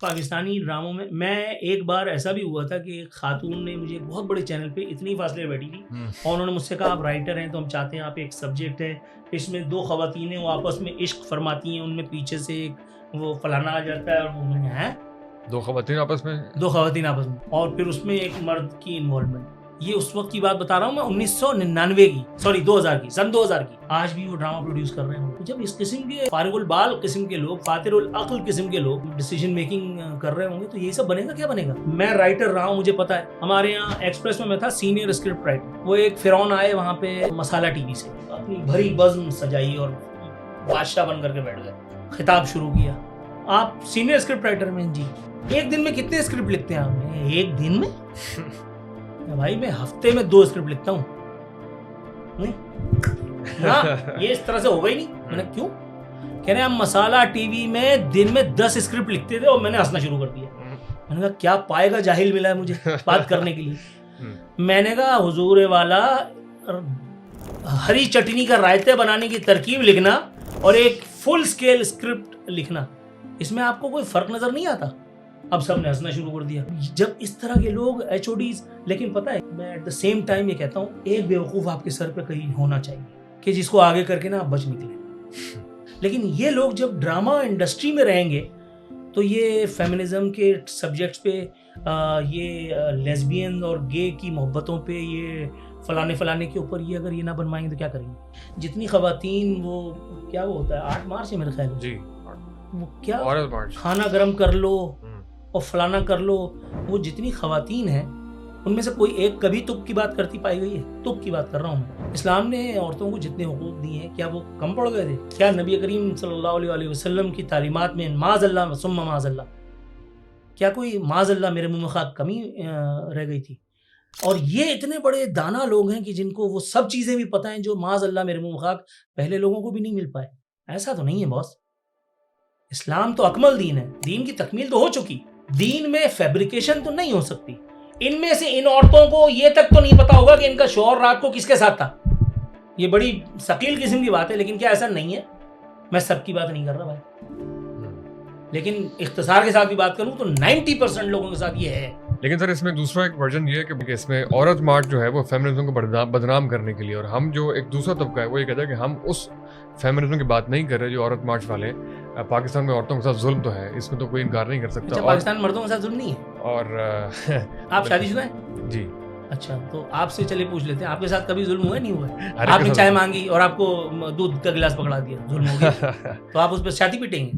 پاکستانی ڈراموں میں ایک بار ایسا بھی ہوا تھا کہ ایک خاتون نے مجھے بہت بڑے چینل پہ اتنی فاصلے بیٹھی تھی اور انہوں نے مجھ سے کہا آپ رائٹر ہیں تو ہم چاہتے ہیں آپ ایک سبجیکٹ ہے اس میں دو خواتین ہیں وہ آپس میں عشق فرماتی ہیں, ان میں پیچھے سے ایک وہ فلانا آ جاتا ہے اور وہ ہیں دو خواتین آپس میں اور پھر اس میں ایک مرد کی انوالومنٹ. یہ اس وقت کی بات بتا رہا ہوں میں 1999 کی, سوری 2000 کی, سن 2000 کی. آج بھی وہ ڈرامہ پروڈیوس کر رہے ہیں. جب اس قسم کے فارغ البال قسم کے لوگ, فاتر العقل قسم کے لوگ ڈیسیژن میکنگ کر رہے ہوں گے تو یہ سب بنے گا کیا بنے گا. میں رائٹر رہا ہوں, مجھے پتا ہے. ہمارے یہاں ایکسپریس میں تھا سینئر اسکرپٹ رائٹر. وہ ایک فرعون آئے وہاں پہ مسالہ ٹی وی سے, اپنی بھری بزم سجائی اور بادشاہ بن کر کے بیٹھ گئے, خطاب شروع کیا. آپ سینئر اسکرپٹ رائٹر میں جی ایک دن میں کتنے اسکرپٹ لکھتے ہیں آپ نے؟ ایک دن میں بھائی میں ہفتے میں 2 اسکرپٹ لکھتا ہوں. یہ اس طرح سے ہوگا ہی نہیں. میں نے کیوں کہہ رہے ہم مسالہ ٹی وی میں دن میں 10 اسکرپٹ لکھتے تھے اور میں نے ہنسنا شروع کر دیا. میں نے کہا کیا پائے گا جاہل ملا ہے مجھے بات کرنے کے لیے. میں نے کہا حضور والا ہری چٹنی کا رائتے بنانے کی ترکیب لکھنا اور ایک فل سکیل اسکرپٹ لکھنا, اس میں آپ کو کوئی فرق نظر نہیں آتا؟ اب سب نے ہنسنا شروع کر دیا. جب اس طرح کے لوگ ایچ او ڈیز, لیکن پتہ ہے میں ایٹ دا سیم ٹائم یہ کہتا ہوں ایک بیوقوف آپ کے سر پہ کہیں ہونا چاہیے کہ جس کو آگے کر کے نا آپ بچ نکلیں. لیکن یہ لوگ جب ڈرامہ انڈسٹری میں رہیں گے تو یہ فیمنزم کے سبجیکٹس پہ, یہ لیسبین اور گے کی محبتوں پہ, یہ فلانے کے اوپر یہ اگر یہ نہ بنوائیں گے تو کیا کریں گے. جتنی خواتین وہ کیا وہ ہوتا ہے 8 مارچ ہے میرے خیال میں, وہ کیا کھانا گرم کر لو اور فلانا کر لو, وہ جتنی خواتین ہیں ان میں سے کوئی ایک کبھی تک کی بات کرتی پائی گئی ہے؟ تک کی بات کر رہا ہوں میں. اسلام نے عورتوں کو جتنے حقوق دیے ہیں کیا وہ کم پڑ گئے تھے؟ کیا نبی کریم صلی اللہ علیہ وسلم کی تعلیمات میں معاذ اللہ ثم معاذ اللہ کیا کوئی معاذ اللہ میرے منہ میں خاک کمی رہ گئی تھی؟ اور یہ اتنے بڑے دانا لوگ ہیں کہ جن کو وہ سب چیزیں بھی پتہ ہیں جو معاذ اللہ میرے منہ میں خاک پہلے لوگوں کو بھی نہیں مل پائے. ایسا تو نہیں ہے باس. اسلام تو اکمل دین ہے, دین کی تکمیل تو ہو چکی. دین میں فیبریکیشن تو نہیں ہو سکتی. ان میں سے ان عورتوں کو یہ تک تو نہیں پتا ہوگا کہ ان کا شوہر رات کو کس کے ساتھ تھا. یہ بڑی ثقیل قسم کی بات ہے, لیکن کیا ایسا نہیں ہے؟ میں سب کی بات نہیں کر رہا بھائی, لیکن اختصار کے ساتھ بھی بات کروں تو 90% لوگوں کے ساتھ یہ ہے. لیکن سر اس میں دوسرا ایک ورژن یہ ہے کہ اس میں عورت مارچ جو ہے وہ فیمنزم کو بدنام کرنے کے لیے, اور ہم جو ایک دوسرا طبقہ ہے وہ یہ کہتا ہے کہ ہم اس فیمنزم کی بات نہیں کر رہے جو عورت مارچ والے. پاکستان میں عورتوں کے ساتھ ظلم تو ہے, اس میں تو کوئی انکار نہیں کر سکتا. اچھا, پاکستان میں مردوں کے ساتھ ظلم نہیں ہے؟ اور آپ شادی شدہ ہیں؟ جی. اچھا, تو آپ سے چلے پوچھ لیتے ہیں آپ کے ساتھ کبھی ظلم ہوا ہے نہیں ہوا ہے؟ آپ نے چائے مانگی اور آپ کو دودھ کا گلاس پکڑا دیا, ظلم ہو گیا تو آپ اس پہ چھاتی پیٹیں گے؟